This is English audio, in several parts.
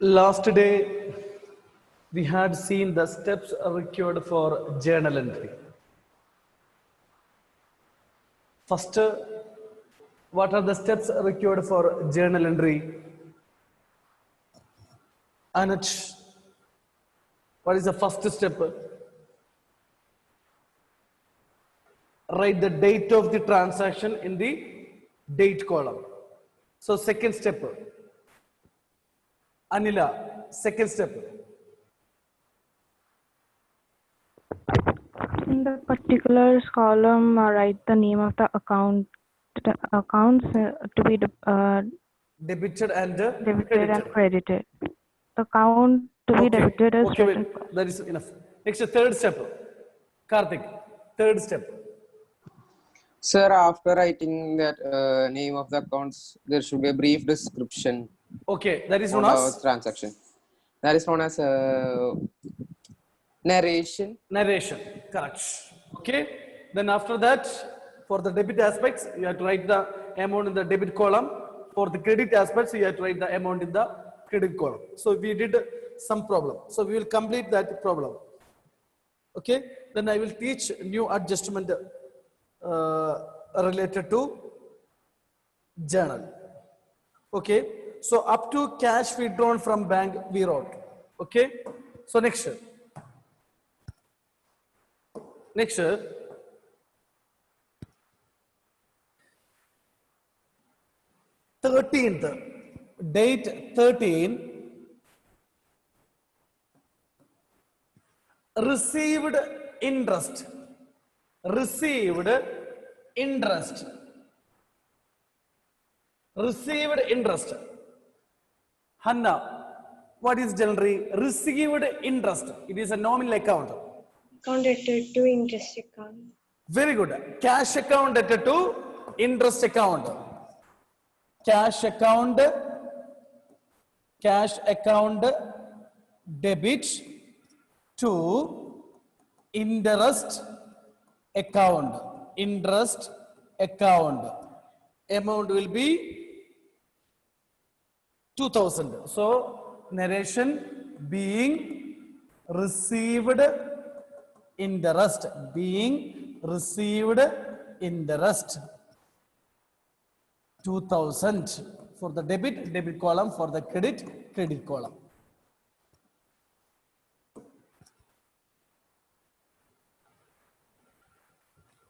Last day, we had seen the steps required for journal entry. First, what are the steps required for journal entry? Anuj, what is the first step? Write the date of the transaction in the date column. So second step. Anila, second step. In the particulars column, write the name of the accounts to be Debited and debited and credited. credited. The account to be debited is Okay, written wait. first. That is enough. Next, third step. Karthik, third step. Sir, after writing that name of the accounts, there should be a brief description Okay, that is known on our as transaction. That is known as narration. narration. Correct. Okay. Then after that, for the debit aspects, you have to write the amount in the debit column. For the credit aspects, you have to write the amount in the credit column. So we did some problem. So we will complete that problem. Okay. Then I will teach new adjustment related to journal. Okay. So up to cash withdrawn from bank, we wrote. Okay. So next. Next. 13th, date 13, received interest. Received interest. Received interest. Hanna, what is generally received interest? It is a nominal account. Account debted to interest account. Very good. Cash account debted to interest account. Cash account debit to interest account. Interest account. Amount will be 2000. So narration being received interest, being received interest 2000 for the debit column, for the credit column.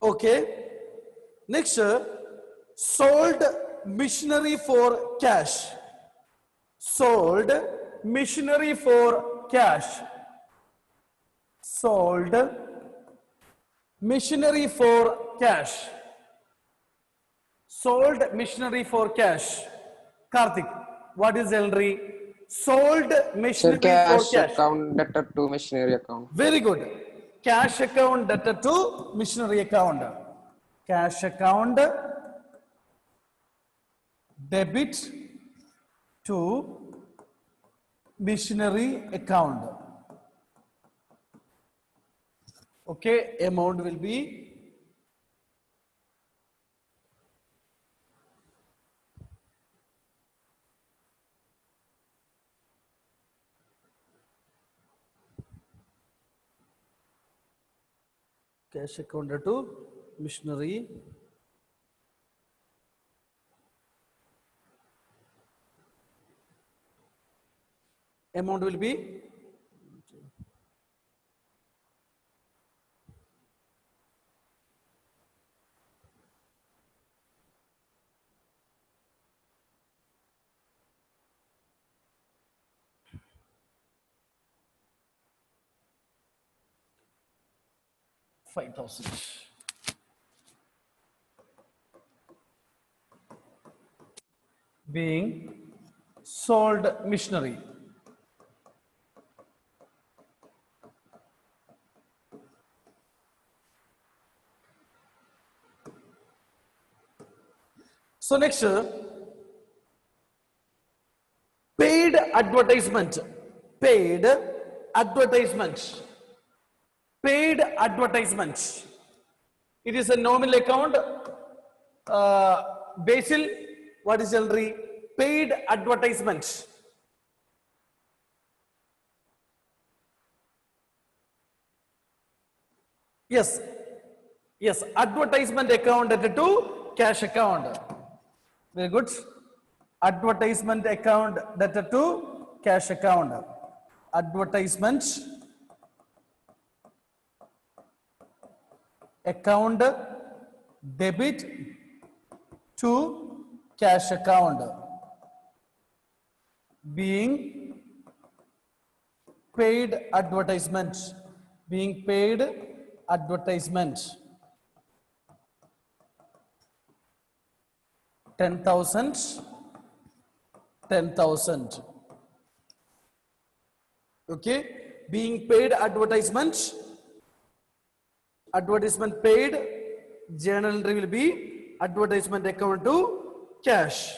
Okay. Next, sold machinery for cash. Sold machinery for cash. Sold machinery for cash. Sold machinery for cash. Karthik, what is entry? Sold Sir, machinery cash for cash. account debtor to machinery account. Very good. Cash account debtor to machinery account. Cash account debit to machinery account. Okay, amount will be 2000. Cash account to machinery amount will be 5000. Being sold machinery. So next, paid advertisement. Paid advertisement. Paid advertisement. It is a nominal account. Basil, what is entry? Paid advertisement. Yes. Yes. Advertisement account debit to cash account. Very good. Advertisement account debit to cash account. Advertisement account debit to cash account being paid advertisement, being paid advertisement 10,000 10,000. Okay, being paid advertisement paid, journal entry will be advertisement account to cash.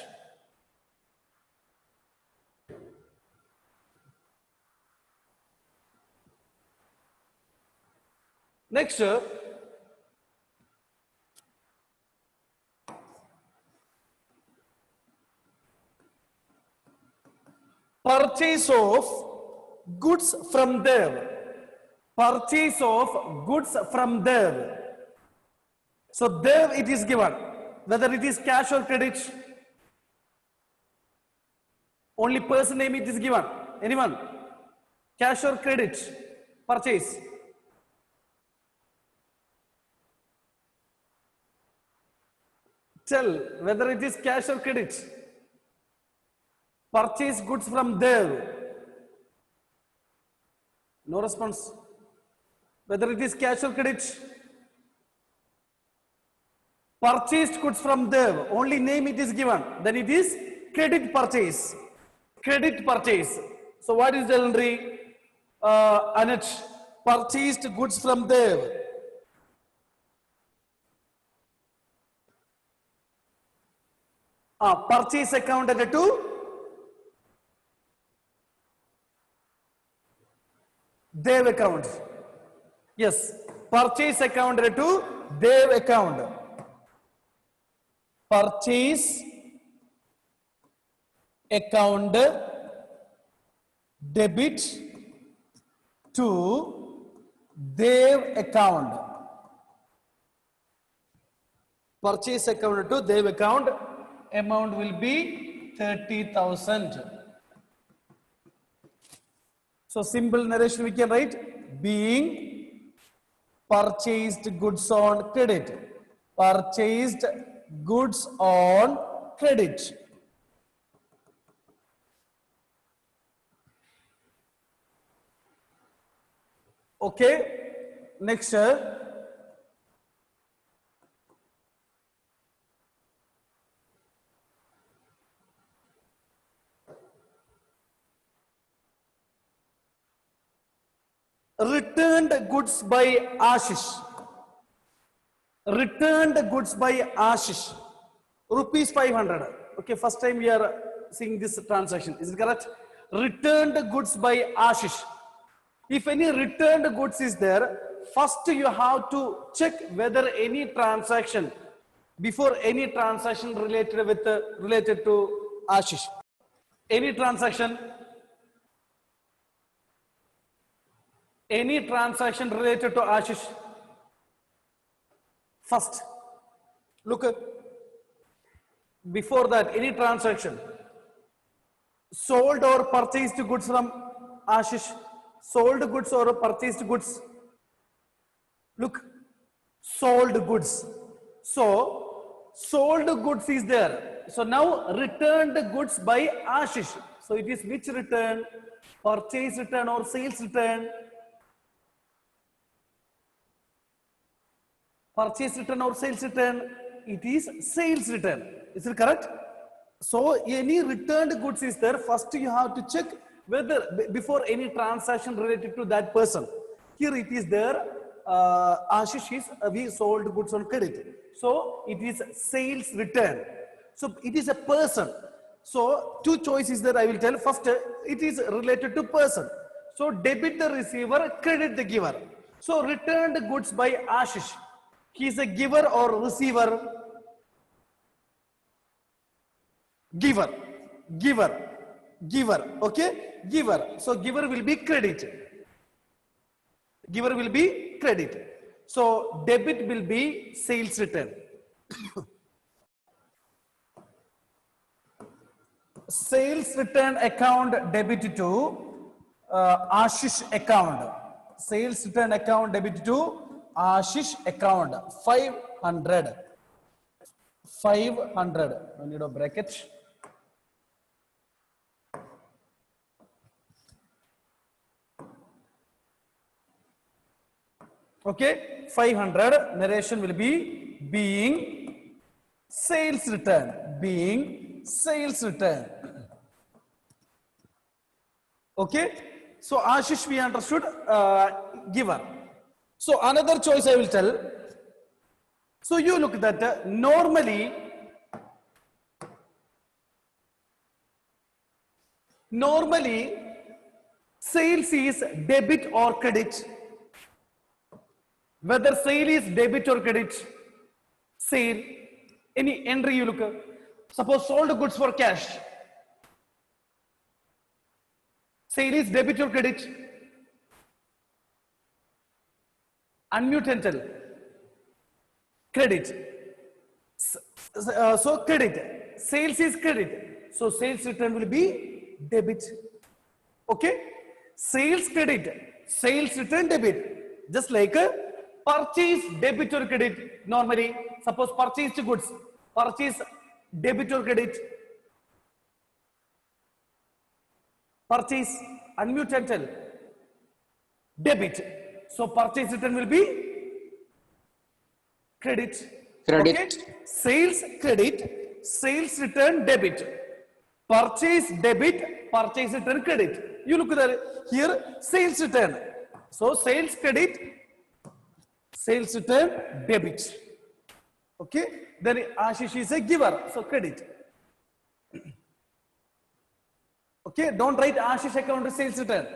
Next, purchase of goods from there. Purchase of goods from there. So there it is given, whether it is cash or credit. Only person name it is given. Anyone? Cash or credit? Purchase. Tell whether it is cash or credit. Purchase goods from there. No response. Whether it is cash or credit. Purchased goods from there. Only name it is given. Then it is credit purchase. Credit purchase. So what is the entry? Anuj, purchased goods from there. Purchase account added to Dev account. Yes, purchase account added to Dev account. Purchase account debit to Dev account. Purchase account to Dev account. Amount will be 30,000. So simple narration we can write, being purchased goods on credit. Purchased goods on credit. Okay, next. Returned goods by Ashish. Returned goods by Ashish. Rupees 500. Okay, first time we are seeing this transaction. Is it correct? Returned goods by Ashish. If any returned goods is there, first you have to check whether any transaction, before any transaction related to Ashish. Any transaction related to Ashish. First, look at, before that, any transaction, sold or purchased goods from Ashish, sold goods or purchased goods. Look, sold goods. So, sold goods is there. So now returned goods by Ashish. So it is which return? Purchase return or sales return? Purchase return or sales return? It is sales return. Is it correct? So any returned goods is there. First you have to check whether before any transaction related to that person. Here it is there. Ashish is we sold goods on credit. So it is sales return. So it is a person. So two choices that I will tell. First, it is related to person. So debit the receiver, credit the giver. So returned goods by Ashish. He is a giver or receiver? Giver. Giver. Giver. Okay? Giver. So giver will be credit. Giver will be credit. So debit will be sales return. Sales return account debit to Ashish account. Sales return account debit to Ashish account. 500. 500. I need a bracket. Okay, 500. Narration will be being sales return. Being sales return. Okay, so Ashish we understood giver. So another choice I will tell. So you look that normally sales is debit or credit. Whether sale is debit or credit, sale, any entry you look. Suppose sold goods for cash. Sale is debit or credit? Unmute and tell. Credit. So credit. Sales is credit. So sales return will be debit. Okay? Sales credit. Sales return debit. Just like purchase debit or credit. Normally, suppose purchased goods. Purchase debit or credit. Purchase, unmute and tell. Debit. So purchase return will be credit. Credit. Okay? Sales credit, sales return debit. Purchase debit, purchase return credit. You look there here, sales return. So sales credit, sales return debit. Okay? Then Ashish is a giver, so credit. Okay, don't write Ashish account to sales return.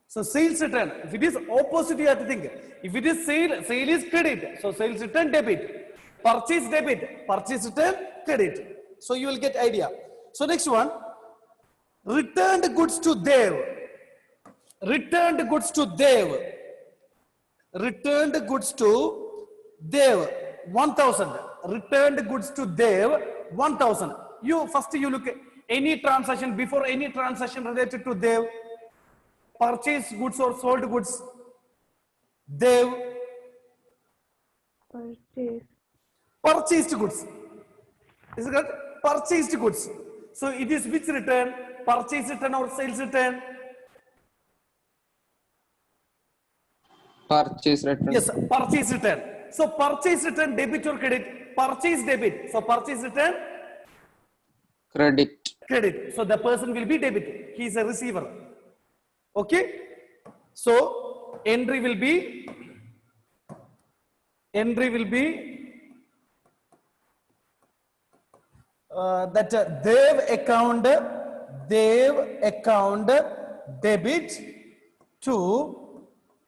So sales return, if it is opposite, you have to think. If it is sale, sale is credit. So sales return debit. Purchase debit, purchase return credit. So you will get idea. So next one, returned goods to Dev. Returned goods to Dev. Returned goods to Dev. 1000. Returned goods to Dev. 1000. You first you look at any transaction, before any transaction related to Dev, purchase goods or sold goods, Dev, Purchase. purchased goods. Is it correct? Purchased goods. So it is which return? Purchase return or sales return? Purchase return. Yes, purchase return. So purchase return debit or credit? Purchase debit. So purchase return Credit. credit. So the person will be debit. He is a receiver. Okay. So entry will be that Dev account debit to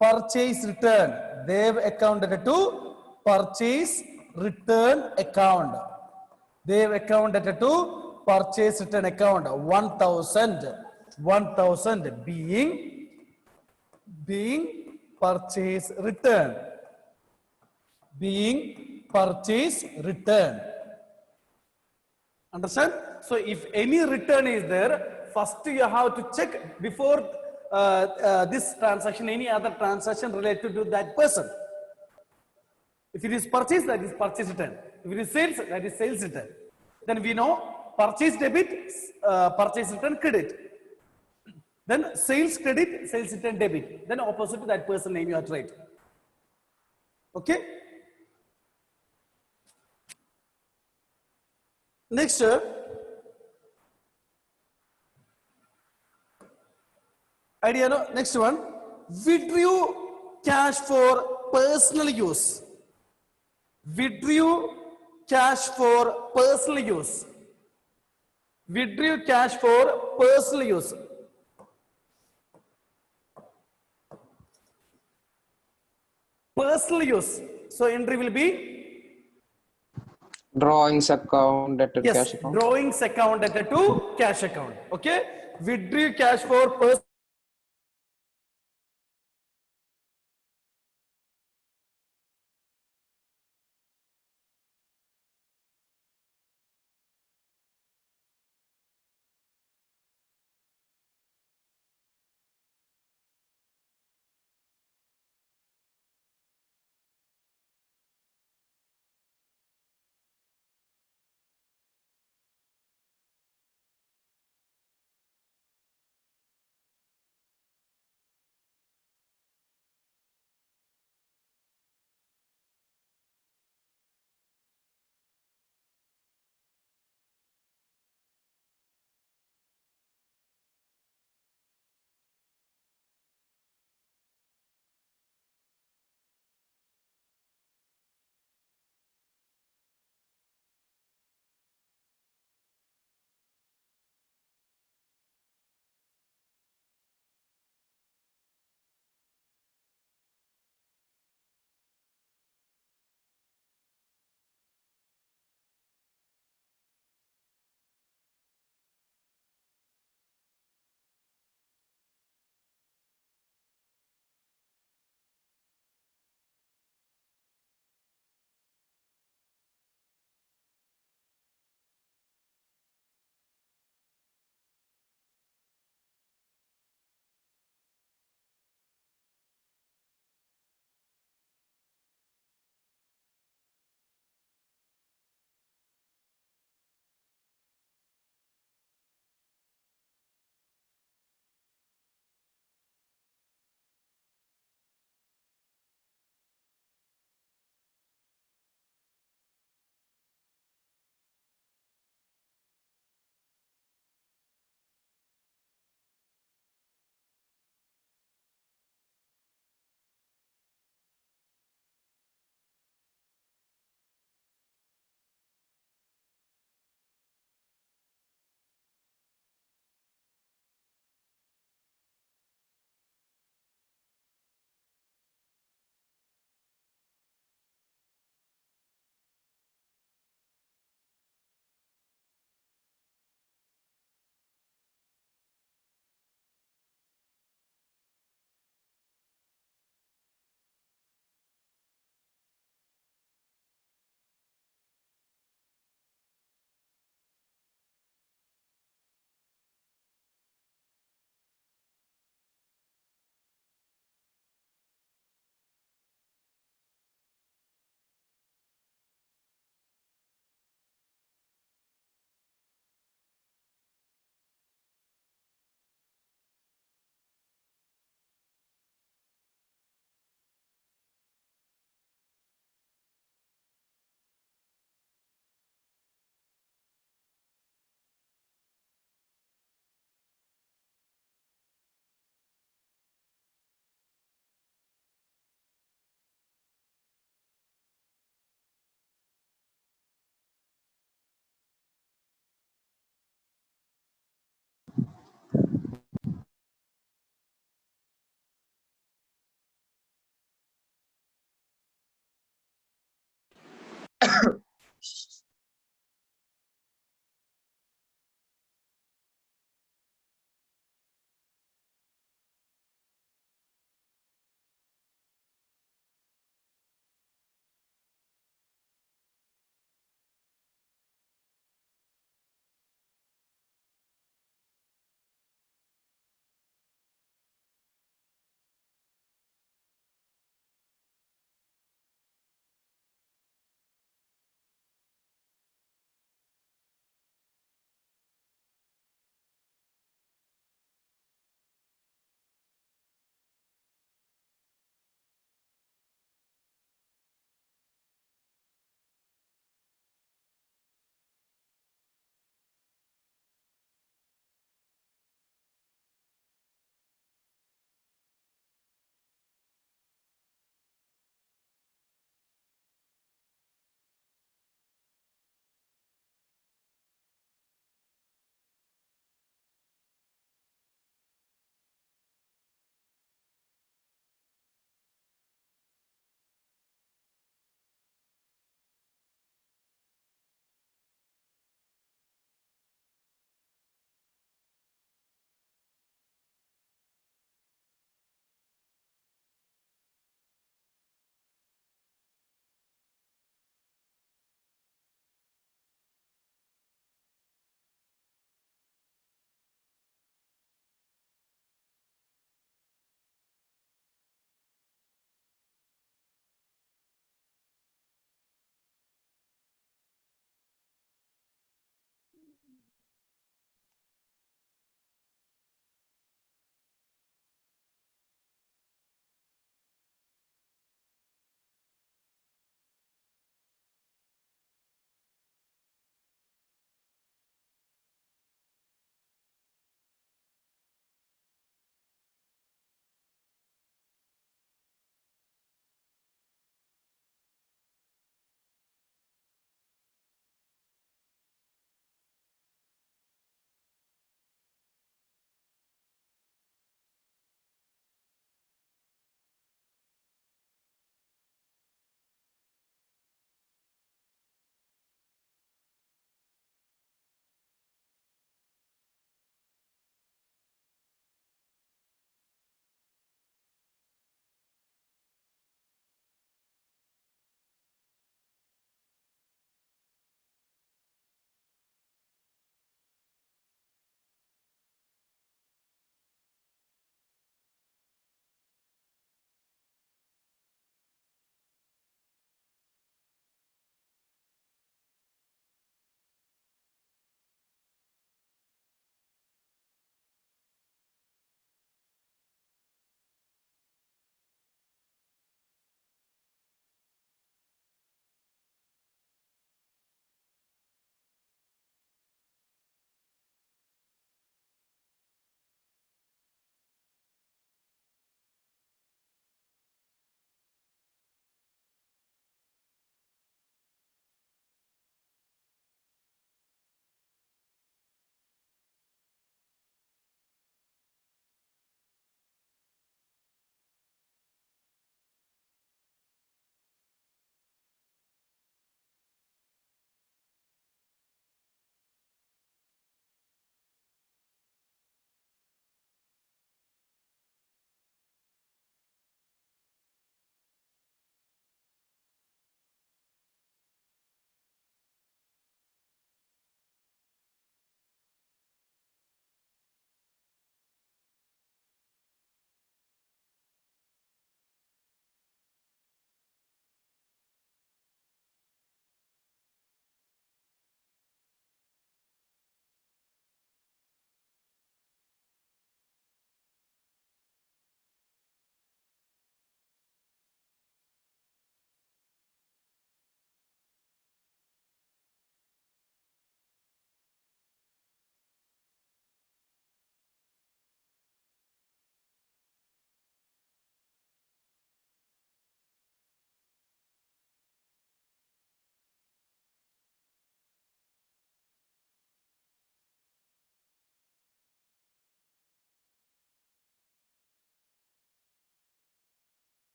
purchase return. Dev account debit to purchase return account. Dev account debit to purchase return account. 1000 being purchase return. Being purchase return. Understand? So if any return is there, first you have to check before this transaction, any other transaction related to that person. If it is purchase, that is purchase return. If it is sales, that is sales return. Then we know purchase debit, purchase return credit. Then sales credit, sales return debit. Then opposite to that person name you have to write. Okay? Next, idea, no? Next one, withdrew cash for personal use. Withdrew cash for personal use. Withdrew cash for personal use. Personal use. So entry will be Drawings account at yes, cash account. drawings account to cash account. Okay, withdrew cash for personal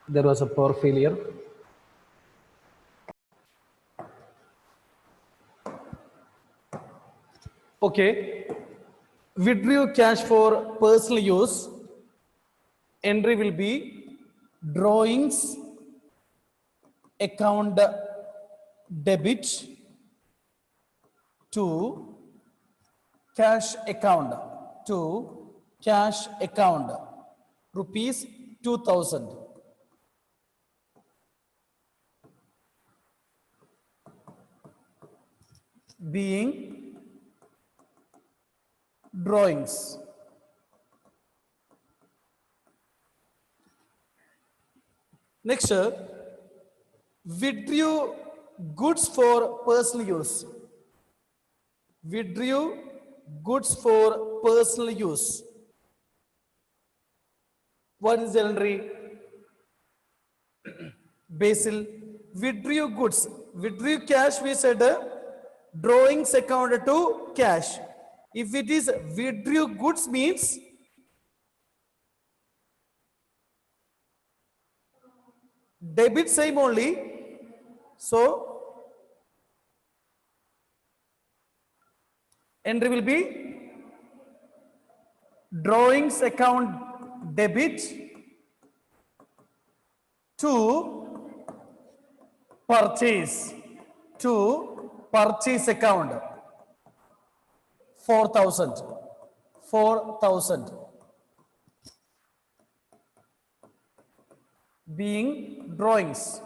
There was a power failure. Okay. Withdrew cash for personal use. Entry will be drawings account debit to cash account rupees 2000 being drawings. Next, withdrew goods for personal use. Withdrew goods for personal use. What is the entry? Basil. Withdrew goods. Withdrew cash, we said drawings account to cash. If it is withdrew goods means debit same only. So entry will be drawings account debit to purchase account 4,000 being drawings.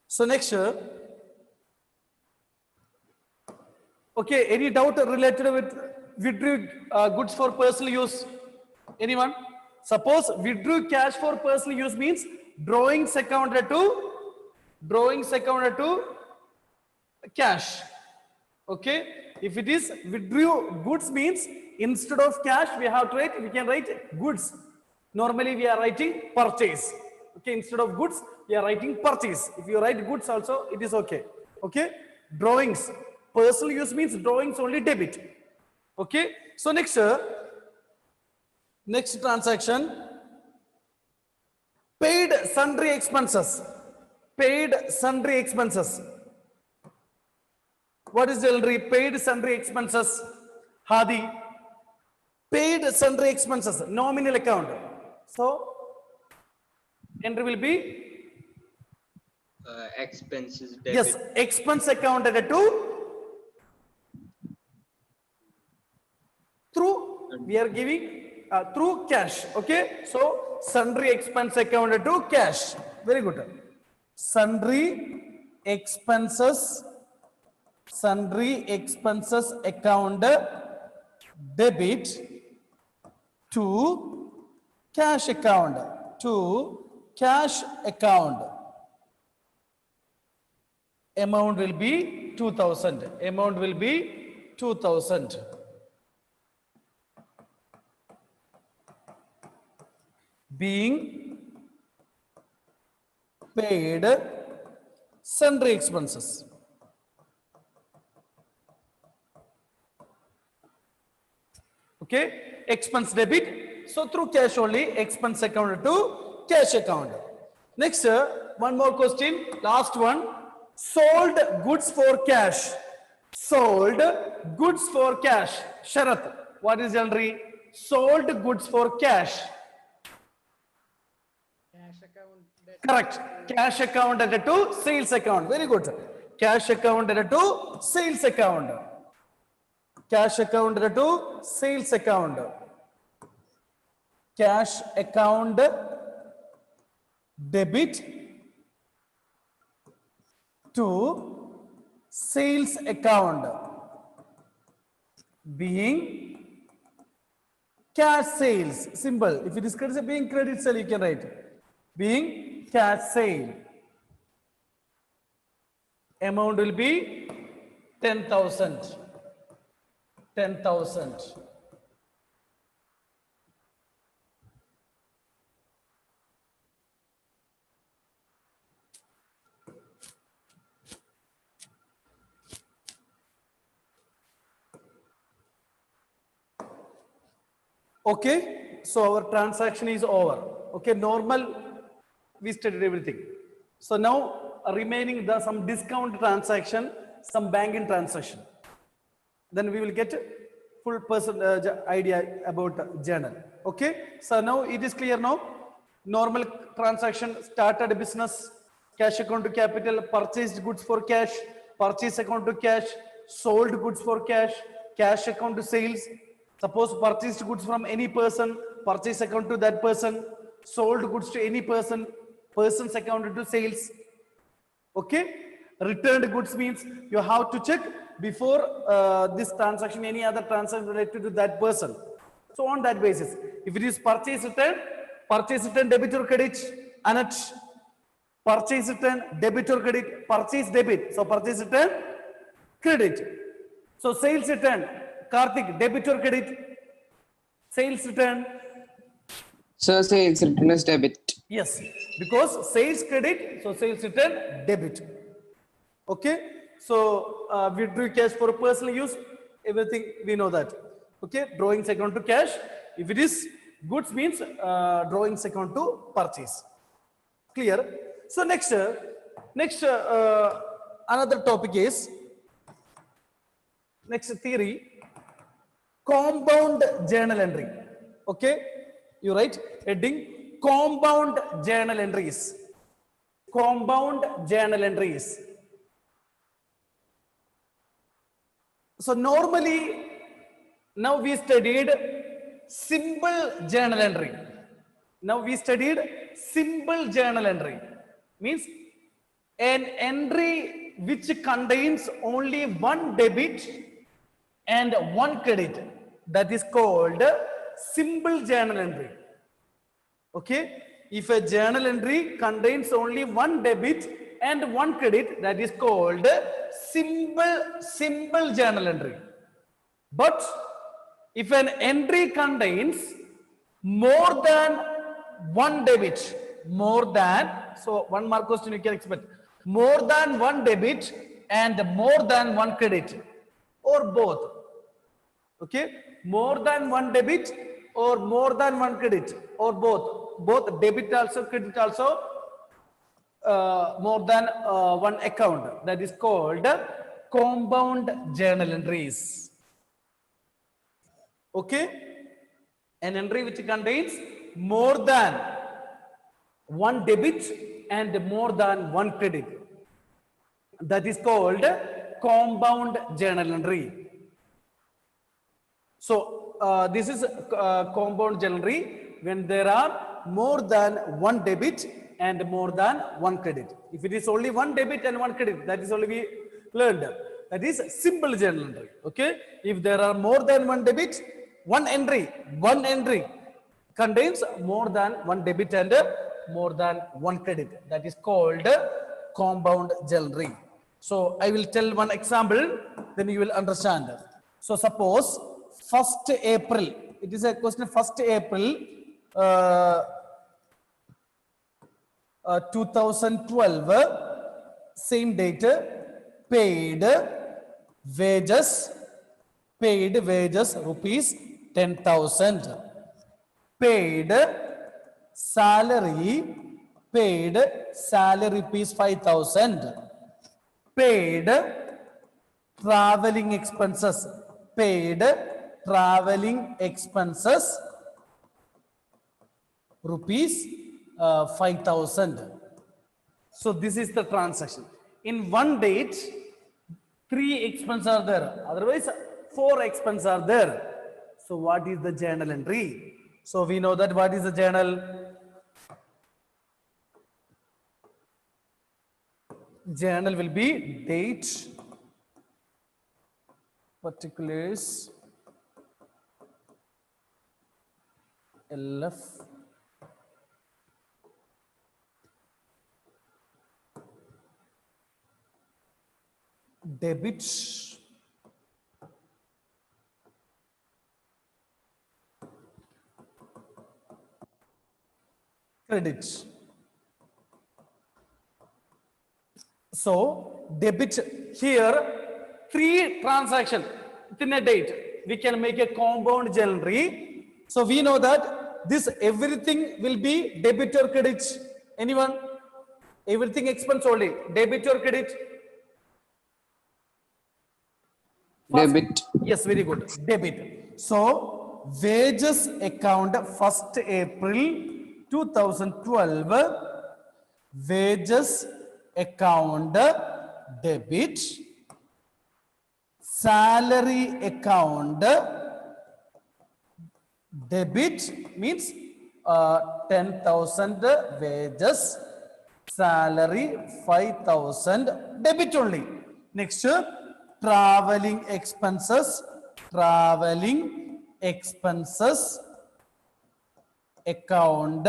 So next, okay, any doubt related with withdrew goods for personal use? Anyone? Suppose withdrew cash for personal use means drawings accounted to cash. Okay, if it is withdrew goods means instead of cash we can write goods. Normally we are writing purchase. Okay, instead of goods we are writing purchase. If you write goods also it is okay. Okay, drawings personal use means drawings only debit. Okay, so next transaction, paid sundry expenses. What is the entry? Paid sundry expenses. Hadi. Paid sundry expenses. Nominal account. So entry will be expenses debit. yes, expense account to through we are giving through cash. Okay, so sundry expense account to cash. Very good. Sundry expenses account debit to cash account amount will be 2000 being paid sundry expenses. Okay, expense debit. So through cash only, expense account to cash account. Next, one more question. Last one. Sold goods for cash. Sharath. What is the entry? Sold goods for cash. Correct. Cash account added to sales account. Very good. Cash account added to sales account. Cash account added to sales account. Cash account debit to sales account being cash sales. Simple. If it is credit, being credit sale, you can write being cash sale. Amount will be 10,000. Okay, so our transaction is over. Okay, normal, we studied everything. So now remaining the some discount transaction, some banking transaction. Then we will get full person idea about journal. Okay, so now it is clear now. Normal transaction, started business, cash account to capital, purchased goods for cash, purchase account to cash, sold goods for cash, cash account to sales. Suppose purchased goods from any person, purchase account to that person, sold goods to any person, person's account to sales. Okay, returned goods means you have to check before this transaction any other transaction related to that person. So on that basis, if it is purchase return debit or credit, anat purchase return debit or credit, purchase debit, so purchase return credit. So sales return, Karthik, debit or credit, sales return. Sir, sales return is debit. Yes, because sales credit, so sales return debit. Okay, so withdrew cash for personal use, everything we know that. Okay, drawings account to cash. If it is goods means drawings account to purchase. Clear? So next, another topic is next theory, compound journal entry. Okay, you write heading compound journal entries. Compound journal entries. So normally, now we studied simple journal entry. Now we studied simple journal entry. Means an entry which contains only one debit and one credit. That is called simple journal entry. Okay, if a journal entry contains only one debit and one credit, that is called simple journal entry. But if an entry contains more than one debit, so 1 mark question you can expect, more than one debit and more than one credit, or both. Okay, more than one debit or more than one credit, or both debit also, credit also, more than one account, that is called compound journal entries. Okay, an entry which contains more than one debit and more than one credit, that is called compound journal entry. So this is compound journal entry when there are more than one debit and more than one credit. If it is only one debit and one credit, that is only we learned, that is simple journal entry. Okay, if there are more than one debit, one entry contains more than one debit and more than one credit, that is called compound journal entry. So I will tell one example, then you will understand. So suppose 1st April, it is a question, 1st April 2012, same date, paid wages rupees 10,000, paid salary rupees 5,000, paid traveling expenses rupees 5,000. So this is the transaction. In one date, 3 expenses are there, otherwise 4 expenses are there. So what is the journal entry? So we know that what is the journal? Journal will be date, particulars, LF, debit, credit. So debit, here 3 transactions within a date, we can make a compound journal entry. So we know that this everything will be debit or credit. Anyone? Everything expense only. Debit or credit? First- Debit. Yes, very good. Debit. So wages account 1st April 2012. Wages account debit. Salary account debit means 10,000 wages, salary 5,000 debit only. Next, traveling expenses account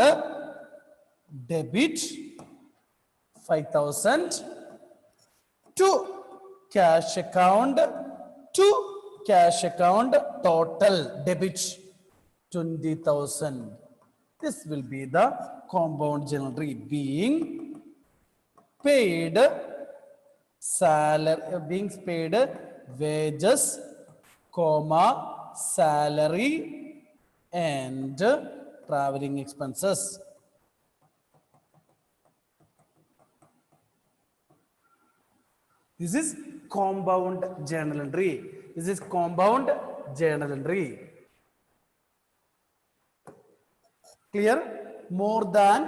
debit 5,000 to cash account total debit 20,000. This will be the compound journal entry being paid salary, being paid wages, comma, salary and traveling expenses. This is compound journal entry. This is compound journal entry. Clear? More than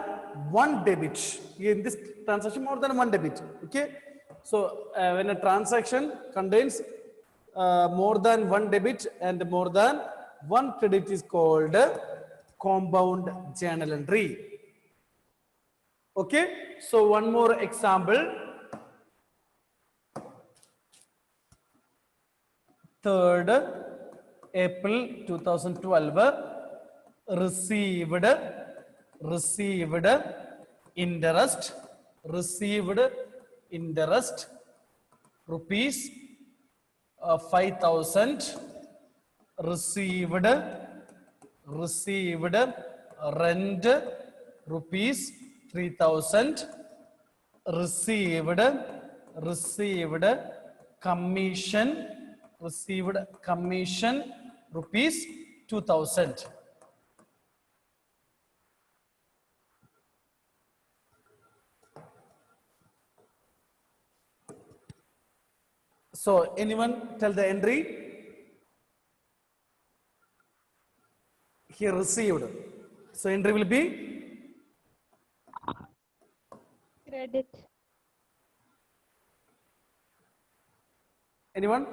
one debit. In this transaction, more than one debit. Okay. So when a transaction contains more than one debit and more than one credit is called compound journal entry. Okay. So one more example. 3rd April 2012 received interest rupees 5,000 received rent rupees 3,000 received commission rupees 2,000. So anyone tell the entry? He received. So entry will be Credit. anyone?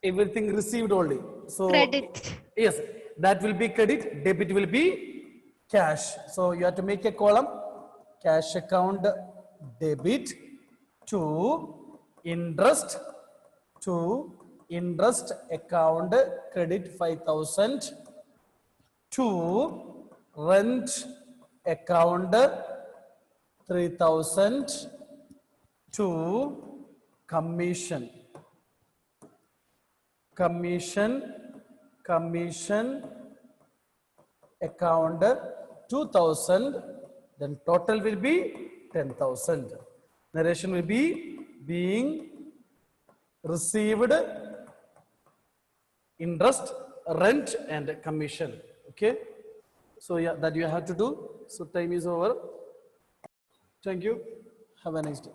Everything received only. So Credit. yes, that will be credit, debit will be cash. So you have to make a column, cash account debit to interest account credit 5,000 to rent account 3,000 to commission account 2,000, then total will be 10,000. Narration will be being received interest, rent and commission. Okay. So yeah, that you have to do. So time is over. Thank you. Have a nice day.